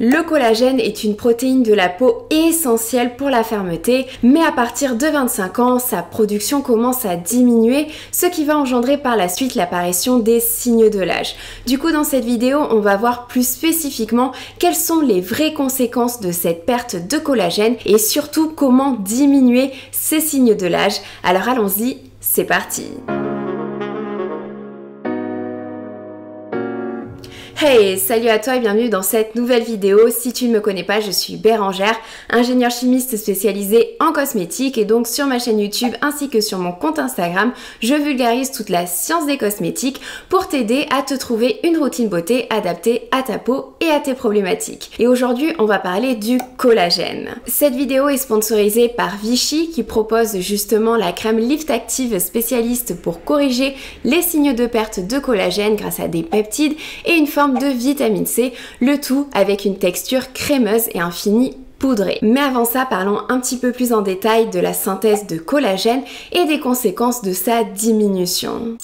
Le collagène est une protéine de la peau essentielle pour la fermeté, mais à partir de 25 ans, sa production commence à diminuer, ce qui va engendrer par la suite l'apparition des signes de l'âge. Du coup, dans cette vidéo, on va voir plus spécifiquement quelles sont les vraies conséquences de cette perte de collagène et surtout comment diminuer ces signes de l'âge. Alors allons-y, c'est parti! Hey, salut à toi et bienvenue dans cette nouvelle vidéo. Si tu ne me connais pas, je suis Bérangère, ingénieure chimiste spécialisée en cosmétiques et donc sur ma chaîne YouTube ainsi que sur mon compte Instagram, je vulgarise toute la science des cosmétiques pour t'aider à te trouver une routine beauté adaptée à ta peau et à tes problématiques. Et aujourd'hui, on va parler du collagène. Cette vidéo est sponsorisée par Vichy qui propose justement la crème Lift Active spécialiste pour corriger les signes de perte de collagène grâce à des peptides et une forme de vitamine C, le tout avec une texture crémeuse et un fini poudré. Mais avant ça, parlons un petit peu plus en détail de la synthèse de collagène et des conséquences de sa diminution.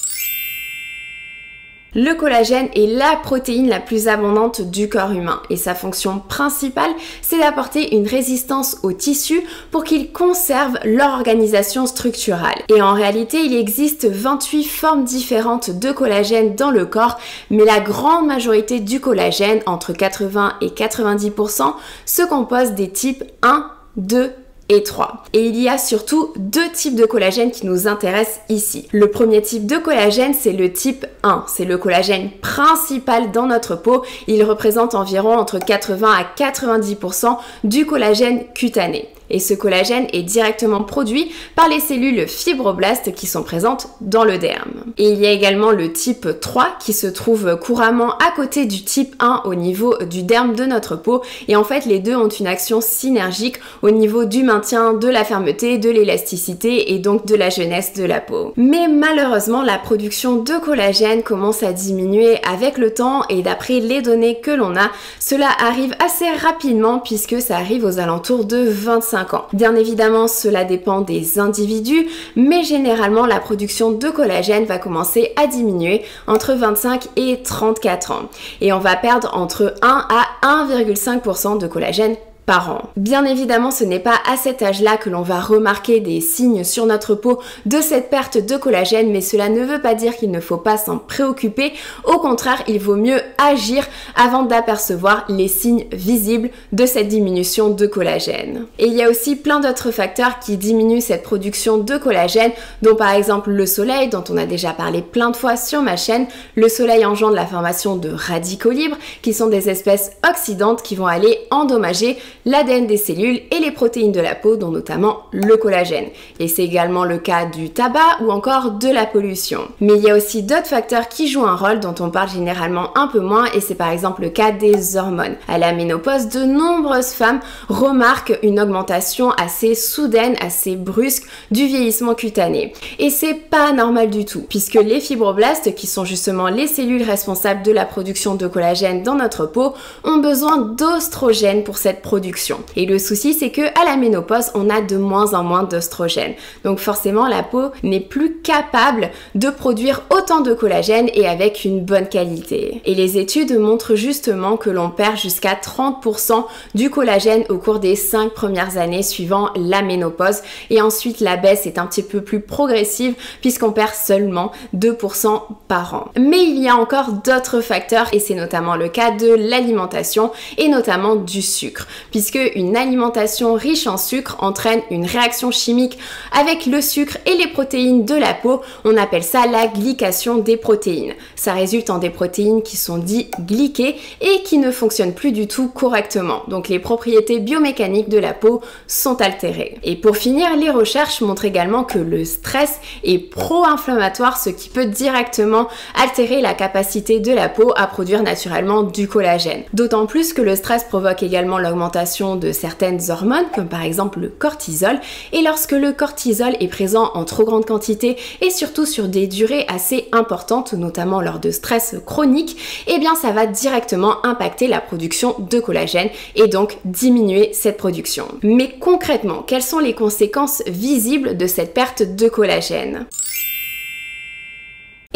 Le collagène est la protéine la plus abondante du corps humain et sa fonction principale, c'est d'apporter une résistance aux tissus pour qu'ils conservent leur organisation structurale. Et en réalité, il existe 28 formes différentes de collagène dans le corps, mais la grande majorité du collagène, entre 80 et 90%, se compose des types 1, 2, et 3. Et il y a surtout deux types de collagène qui nous intéressent ici. Le premier type de collagène, c'est le type 1. C'est le collagène principal dans notre peau. Il représente environ entre 80 à 90% du collagène cutané. Et ce collagène est directement produit par les cellules fibroblastes qui sont présentes dans le derme. Et il y a également le type 3 qui se trouve couramment à côté du type 1 au niveau du derme de notre peau. Et en fait, les deux ont une action synergique au niveau du maintien de la fermeté, de l'élasticité et donc de la jeunesse de la peau. Mais malheureusement, la production de collagène commence à diminuer avec le temps et d'après les données que l'on a, cela arrive assez rapidement puisque ça arrive aux alentours de 25 ans. Bien évidemment, cela dépend des individus, mais généralement, la production de collagène va commencer à diminuer entre 25 et 34 ans. Et on va perdre entre 1 à 1,5% de collagène par an. Bien évidemment, ce n'est pas à cet âge-là que l'on va remarquer des signes sur notre peau de cette perte de collagène, mais cela ne veut pas dire qu'il ne faut pas s'en préoccuper. Au contraire, il vaut mieux agir avant d'apercevoir les signes visibles de cette diminution de collagène. Et il y a aussi plein d'autres facteurs qui diminuent cette production de collagène, dont par exemple le soleil, dont on a déjà parlé plein de fois sur ma chaîne. Le soleil engendre la formation de radicaux libres, qui sont des espèces oxydantes qui vont aller endommager l'ADN des cellules et les protéines de la peau, dont notamment le collagène. Et c'est également le cas du tabac ou encore de la pollution. Mais il y a aussi d'autres facteurs qui jouent un rôle dont on parle généralement un peu moins et c'est par exemple le cas des hormones. À la ménopause, de nombreuses femmes remarquent une augmentation assez soudaine, assez brusque du vieillissement cutané. Et c'est pas normal du tout, puisque les fibroblastes, qui sont justement les cellules responsables de la production de collagène dans notre peau, ont besoin d'oestrogène pour cette production. Et le souci, c'est que à la ménopause, on a de moins en moins d'oestrogène. Donc forcément, la peau n'est plus capable de produire autant de collagène et avec une bonne qualité. Et les études montrent justement que l'on perd jusqu'à 30% du collagène au cours des 5 premières années suivant la ménopause. Et ensuite, la baisse est un petit peu plus progressive puisqu'on perd seulement 2% par an. Mais il y a encore d'autres facteurs et c'est notamment le cas de l'alimentation et notamment du sucre, puisque une alimentation riche en sucre entraîne une réaction chimique avec le sucre et les protéines de la peau. On appelle ça la glycation des protéines. Ça résulte en des protéines qui sont dites glyquées et qui ne fonctionnent plus du tout correctement. Donc les propriétés biomécaniques de la peau sont altérées. Et pour finir, les recherches montrent également que le stress est pro-inflammatoire, ce qui peut directement altérer la capacité de la peau à produire naturellement du collagène. D'autant plus que le stress provoque également l'augmentation de certaines hormones, comme par exemple le cortisol. Et lorsque le cortisol est présent en trop grande quantité et surtout sur des durées assez importantes, notamment lors de stress chronique, eh bien ça va directement impacter la production de collagène et donc diminuer cette production. Mais concrètement, quelles sont les conséquences visibles de cette perte de collagène ?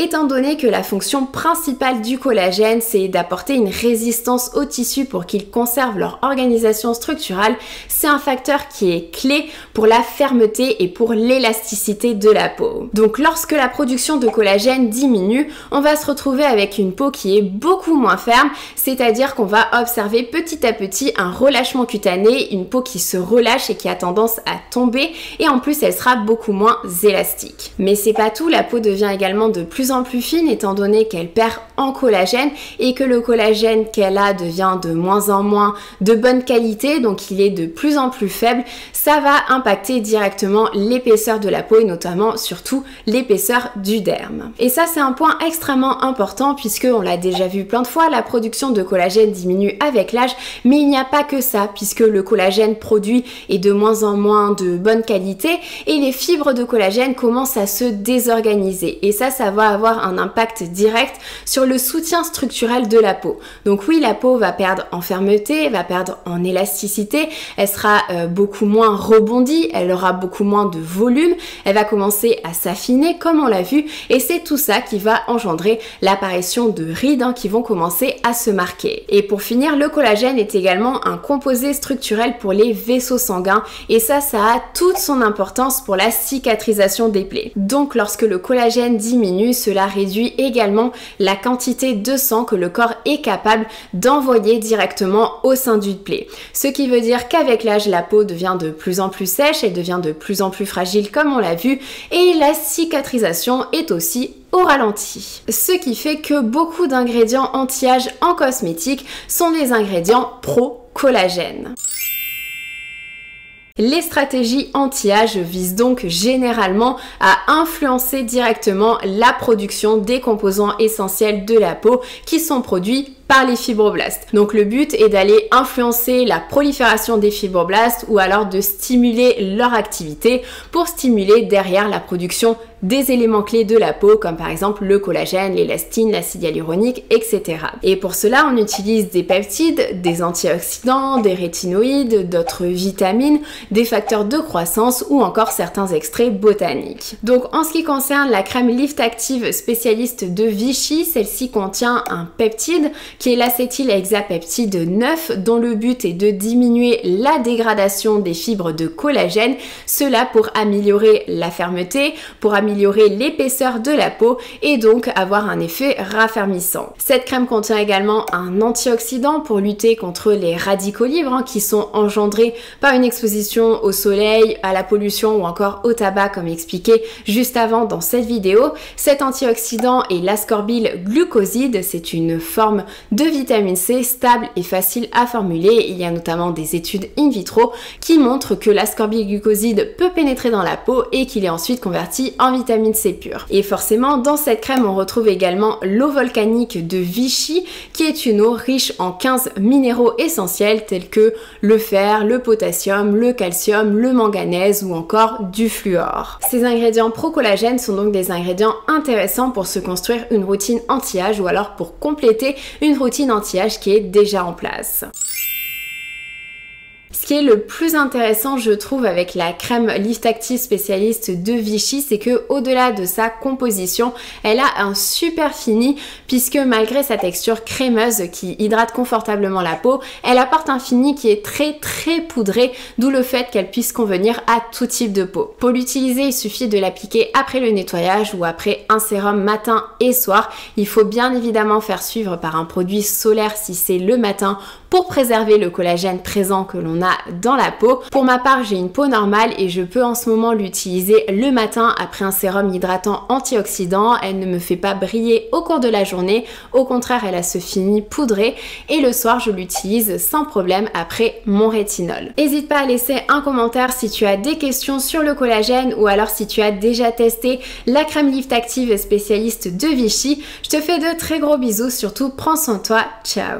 Étant donné que la fonction principale du collagène, c'est d'apporter une résistance aux tissus pour qu'ils conservent leur organisation structurale, c'est un facteur qui est clé pour la fermeté et pour l'élasticité de la peau. Donc lorsque la production de collagène diminue, on va se retrouver avec une peau qui est beaucoup moins ferme, c'est-à-dire qu'on va observer petit à petit un relâchement cutané, une peau qui se relâche et qui a tendance à tomber, et en plus elle sera beaucoup moins élastique. Mais c'est pas tout, la peau devient également de plus en plus fine étant donné qu'elle perd en collagène et que le collagène qu'elle a devient de moins en moins de bonne qualité, donc il est de plus en plus faible. Ça va impacter directement l'épaisseur de la peau et notamment surtout l'épaisseur du derme. Et ça c'est un point extrêmement important puisque on l'a déjà vu plein de fois, la production de collagène diminue avec l'âge, mais il n'y a pas que ça puisque le collagène produit est de moins en moins de bonne qualité et les fibres de collagène commencent à se désorganiser et ça va avoir un impact direct sur le soutien structurel de la peau. Donc oui, la peau va perdre en fermeté, va perdre en élasticité, elle sera beaucoup moins rebondie, elle aura beaucoup moins de volume, elle va commencer à s'affiner comme on l'a vu et c'est tout ça qui va engendrer l'apparition de rides qui vont commencer à se marquer. Et pour finir, le collagène est également un composé structurel pour les vaisseaux sanguins et ça a toute son importance pour la cicatrisation des plaies. Donc lorsque le collagène diminue, cela réduit également la quantité de sang que le corps est capable d'envoyer directement au sein d'une plaie. Ce qui veut dire qu'avec l'âge, la peau devient de plus en plus sèche, elle devient de plus en plus fragile comme on l'a vu et la cicatrisation est aussi au ralenti. Ce qui fait que beaucoup d'ingrédients anti-âge en cosmétique sont des ingrédients pro-collagène. Les stratégies anti-âge visent donc généralement à influencer directement la production des composants essentiels de la peau qui sont produits par les fibroblastes. Donc le but est d'aller influencer la prolifération des fibroblastes ou alors de stimuler leur activité pour stimuler derrière la production des éléments clés de la peau comme par exemple le collagène, l'élastine, l'acide hyaluronique, etc. Et pour cela on utilise des peptides, des antioxydants, des rétinoïdes, d'autres vitamines, des facteurs de croissance ou encore certains extraits botaniques. Donc en ce qui concerne la crème Lift Active spécialiste de Vichy, celle-ci contient un peptide qui est l'acétylhexapeptide 9 dont le but est de diminuer la dégradation des fibres de collagène, cela pour améliorer la fermeté, pour améliorer l'épaisseur de la peau et donc avoir un effet raffermissant. Cette crème contient également un antioxydant pour lutter contre les radicaux libres qui sont engendrés par une exposition au soleil, à la pollution ou encore au tabac comme expliqué juste avant dans cette vidéo. Cet antioxydant est l'ascorbylglucoside, c'est une forme de vitamine C stable et facile à formuler. Il y a notamment des études in vitro qui montrent que l'ascorbylglucoside peut pénétrer dans la peau et qu'il est ensuite converti en vitamine C pure. Et forcément, dans cette crème, on retrouve également l'eau volcanique de Vichy, qui est une eau riche en 15 minéraux essentiels tels que le fer, le potassium, le calcium, le manganèse ou encore du fluor. Ces ingrédients pro-collagène sont donc des ingrédients intéressants pour se construire une routine anti-âge ou alors pour compléter une routine anti-âge qui est déjà en place. Ce qui est le plus intéressant, je trouve, avec la crème Lift Active spécialiste de Vichy, c'est que au-delà de sa composition, elle a un super fini puisque malgré sa texture crémeuse qui hydrate confortablement la peau, elle apporte un fini qui est très poudré, d'où le fait qu'elle puisse convenir à tout type de peau. Pour l'utiliser, il suffit de l'appliquer après le nettoyage ou après un sérum matin et soir. Il faut bien évidemment faire suivre par un produit solaire si c'est le matin pour préserver le collagène présent que l'on a dans la peau. Pour ma part, j'ai une peau normale et je peux en ce moment l'utiliser le matin après un sérum hydratant antioxydant. Elle ne me fait pas briller au cours de la journée, au contraire elle a ce fini poudré et le soir je l'utilise sans problème après mon rétinol. N'hésite pas à laisser un commentaire si tu as des questions sur le collagène ou alors si tu as déjà testé la crème Lift Active spécialiste de Vichy. Je te fais de très gros bisous, surtout prends soin de toi, ciao.